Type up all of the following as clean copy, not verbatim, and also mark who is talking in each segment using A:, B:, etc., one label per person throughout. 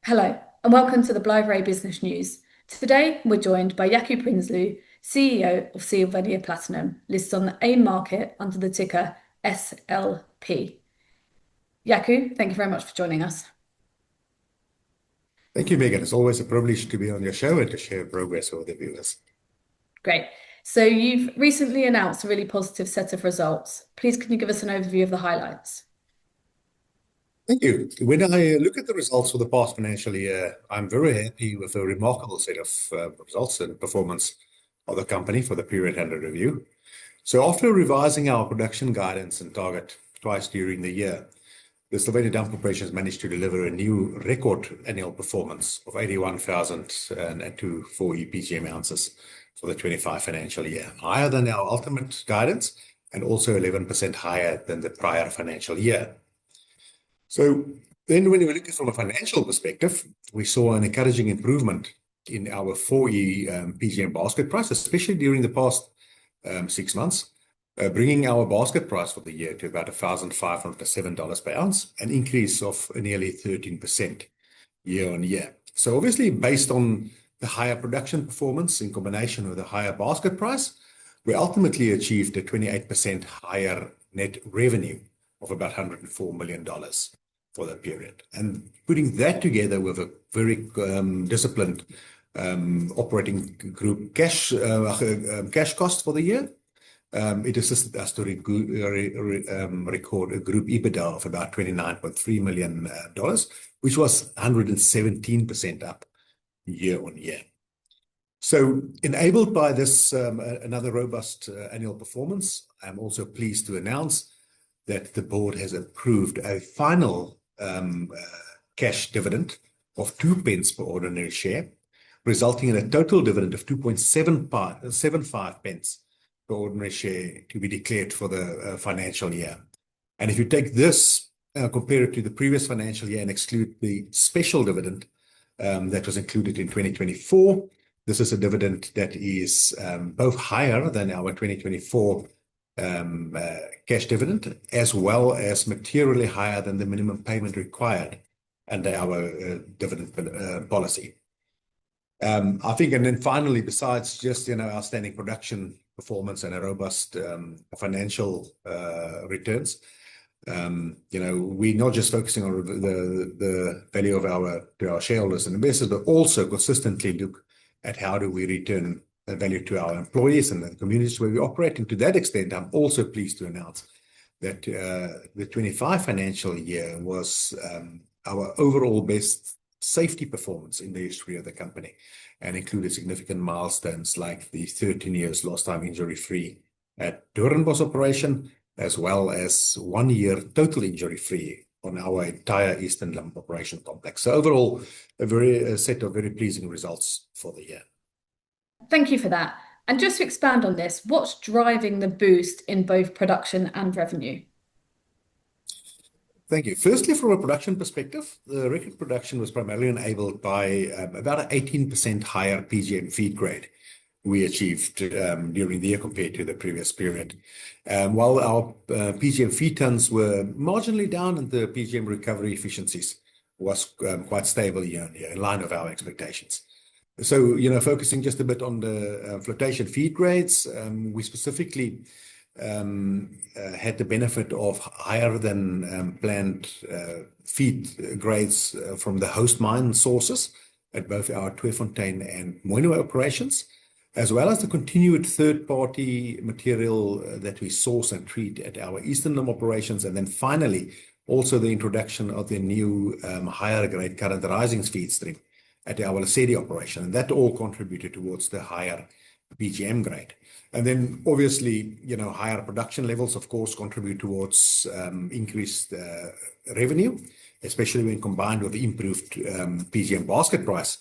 A: Hello, and welcome to the Blythe Business News. Today, we're joined by Jaco Prinsloo, CEO of Sylvania Platinum, listed on the AIM market under the ticker SLP. Jaco, thank you very much for joining us.
B: Thank you, Megan. It's always a privilege to be on your show and to share progress with the viewers.
A: Great. So, you've recently announced a really positive set of results. Please, can you give us an overview of the highlights?
B: Thank you. When I look at the results for the past financial year, I'm very happy with a remarkable set of results and performance of the company for the period under review. So after revising our production guidance and target twice during the year, the Sylvania dump operations managed to deliver a new record annual performance of 81,002 4E PGM ounces for the 25 financial year, higher than our ultimate guidance and also 11% higher than the prior financial year. So then when we look at it from a financial perspective, we saw an encouraging improvement in our 4E PGM basket price, especially during the past 6 months, bringing our basket price for the year to about $1,507 per ounce, an increase of nearly 13% year on year. So obviously, based on the higher production performance in combination with a higher basket price, we ultimately achieved a 28% higher net revenue of about $104 million for that period. And putting that together with a very disciplined operating group cash cost for the year, it assisted us to record a group EBITDA of about $29.3 million, which was 117% up year on year. So enabled by this another robust annual performance, I'm also pleased to announce that the board has approved a final cash dividend of 2 pence per ordinary share, resulting in a total dividend of 2.75 pence per ordinary share to be declared for the financial year. And if you take this, compare it to the previous financial year and exclude the special dividend that was included in 2024, this is a dividend that is both higher than our 2024 cash dividend, as well as materially higher than the minimum payment required under our dividend policy. I think, and then finally, besides just outstanding production performance and a robust financial returns, we're not just focusing on the value of our shareholders and investors, but also consistently look at how do we return value to our employees and the communities where we operate. And to that extent, I'm also pleased to announce that the 25 financial year was our overall best safety performance in the history of the company, and included significant milestones like the 13 years lost time injury-free at Doornbos operation, as well as 1 year total injury-free on our entire Eastern Limb operation complex. So overall, a set of very pleasing results for the year.
A: Thank you for that. And just to expand on this, what's driving the boost in both production and revenue?
B: Thank you. Firstly, from a production perspective, the record production was primarily enabled by about an 18% higher PGM feed grade we achieved during the year compared to the previous period. While our PGM feed tons were marginally down, and the PGM recovery efficiencies was quite stable year on year, in line with our expectations. So, focusing just a bit on the flotation feed grades, we specifically had the benefit of higher than planned feed grades from the host mine sources at both our Tweefontein and Mooinooi operations, as well as the continued third-party material that we source and treat at our Eastern Limb operations. And then finally, also the introduction of the new higher grade current rising feed stream at our Lesedi operation. And that all contributed towards the higher PGM grade. And then obviously, higher production levels, of course, contribute towards increased revenue, especially when combined with the improved PGM basket price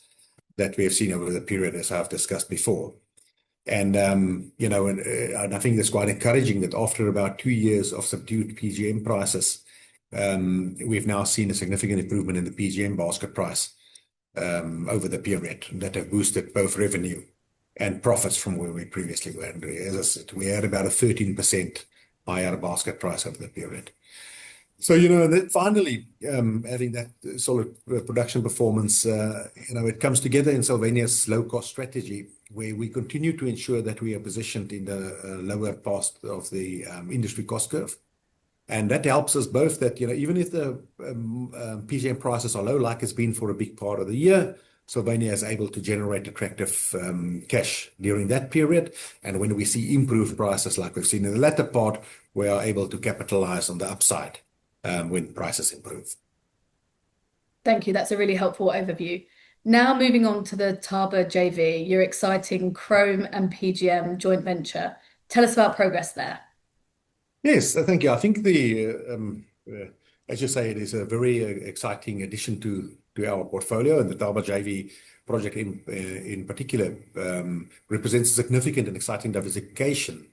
B: that we have seen over the period, as I've discussed before. And, and I think that's quite encouraging that after about 2 years of subdued PGM prices, we've now seen a significant improvement in the PGM basket price over the period that have boosted both revenue and profits from where we previously were. And as I said, we had about a 13% higher basket price over the period. So, and then finally, having that solid production performance, it comes together in Sylvania's low-cost strategy, where we continue to ensure that we are positioned in the lower part of the industry cost curve. And that helps us both that, even if the PGM prices are low, like it's been for a big part of the year, Sylvania is able to generate attractive cash during that period. And when we see improved prices, like we've seen in the latter part, we are able to capitalize on the upside when prices improve.
A: Thank you. That's a really helpful overview. Now moving on to the Taba JV, your exciting chrome and PGM joint venture. Tell us about progress there.
B: Yes, thank you. I think as you say, it is a very exciting addition to our portfolio, and the Taba JV project in particular represents a significant and exciting diversification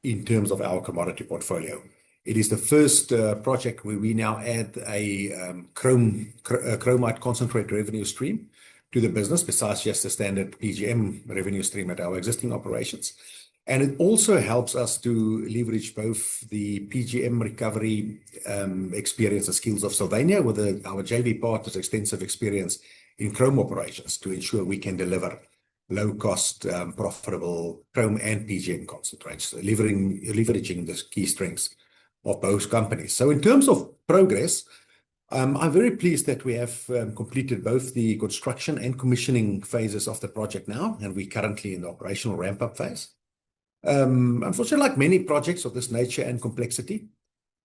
B: in terms of our commodity portfolio. It is the first project where we now add a chromite concentrate revenue stream to the business, besides just the standard PGM revenue stream at our existing operations. And it also helps us to leverage both the PGM recovery experience and skills of Sylvania with our JV partners' extensive experience in chrome operations to ensure we can deliver low-cost, profitable chrome and PGM concentrates, leveraging the key strengths of both companies. So in terms of progress, I'm very pleased that we have completed both the construction and commissioning phases of the project now, and we're currently in the operational ramp-up phase. Unfortunately, like many projects of this nature and complexity,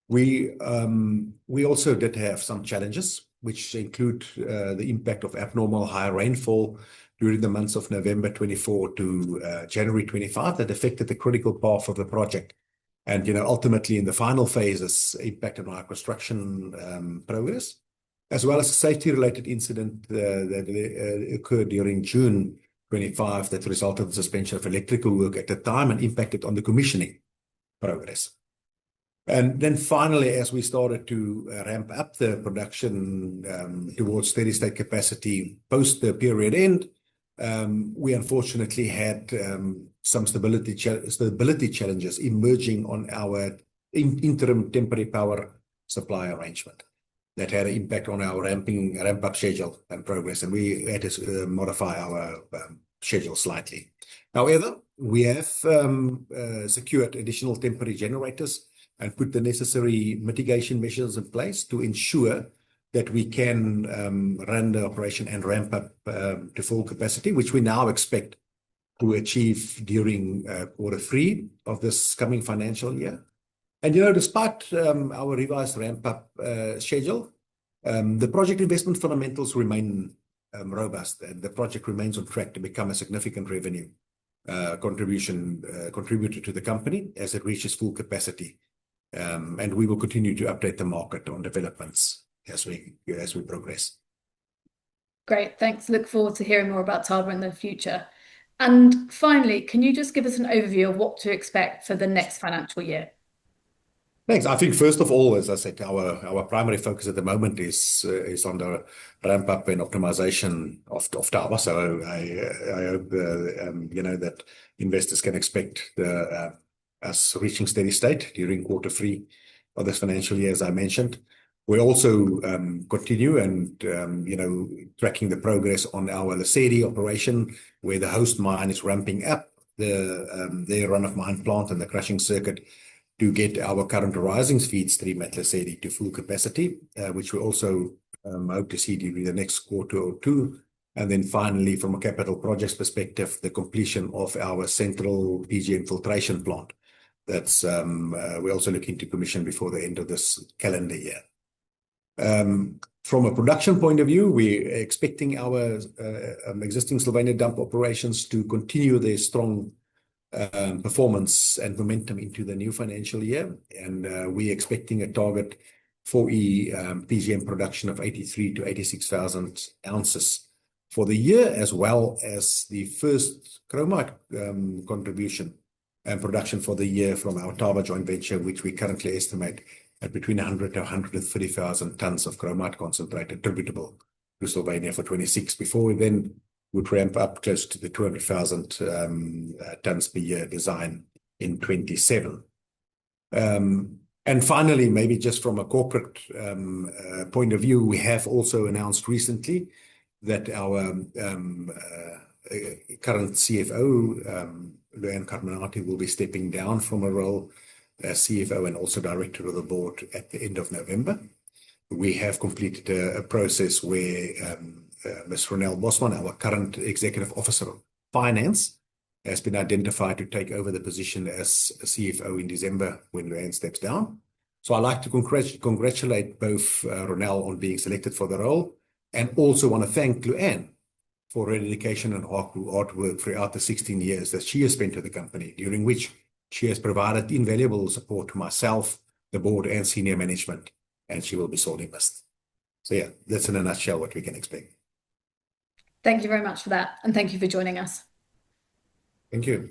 B: we also did have some challenges, which include the impact of abnormal high rainfall during the months of November 24 to January 25 that affected the critical path of the project. And, ultimately in the final phases impacted on our construction progress, as well as a safety-related incident that occurred during June 25 that resulted in the suspension of electrical work at the time and impacted on the commissioning progress. And then finally, as we started to ramp up the production towards steady-state capacity post the period end, we unfortunately had some stability challenges emerging on our interim temporary power supply arrangement that had an impact on our ramp-up schedule and progress, and we had to modify our schedule slightly. However, we have secured additional temporary generators and put the necessary mitigation measures in place to ensure that we can run the operation and ramp up to full capacity, which we now expect to achieve during Q3 of this coming financial year. And, despite our revised ramp-up schedule, the project investment fundamentals remain robust, and the project remains on track to become a significant revenue contributor to the company as it reaches full capacity. And we will continue to update the market on developments as we progress.
A: Great, thanks. Look forward to hearing more about Taba in the future. And finally, can you just give us an overview of what to expect for the next financial year?
B: Thanks. I think first of all, as I said, our primary focus at the moment is on the ramp up and optimization of Taba. So I hope that investors can expect us reaching steady state during Q3 of this financial year, as I mentioned. We also continue and tracking the progress on our Lesedi operation, where the host mine is ramping up their run-of-mine plant and the crushing circuit to get our current rising feed stream at Lesedi to full capacity, which we also hope to see during the next quarter or two. And then finally, from a capital projects perspective, the completion of our central PGM filtration plant. That's we're also looking to commission before the end of this calendar year. From a production point of view, we're expecting our existing Sylvania dump operations to continue their strong performance and momentum into the new financial year. And we're expecting a target for PGM production of 83 to 86,000 ounces for the year, as well as the first chromite contribution and production for the year from our Taba joint venture, which we currently estimate at between 100 to 130,000 tons of chromite concentrate attributable to Sylvania for 26, before we then would ramp up close to the 200,000 tons per year design in 27. And And finally, maybe just from a corporate point of view, we have also announced recently that our current CFO, Luann Carminati, will be stepping down from a role as CFO and also director of the board at the end of November. We have completed a process where Ms. Ronelle Bosman, our current Executive Officer of Finance, has been identified to take over the position as CFO in December when Luann steps down. So I'd like to congratulate both Ronelle on being selected for the role, and also want to thank Luann for her dedication and hard work throughout the 16 years that she has spent with the company, during which she has provided invaluable support to myself, the board, and senior management, and she will be sorely missed. So yeah, that's in a nutshell what we can expect.
A: Thank you very much for that, and thank you for joining us.
B: Thank you.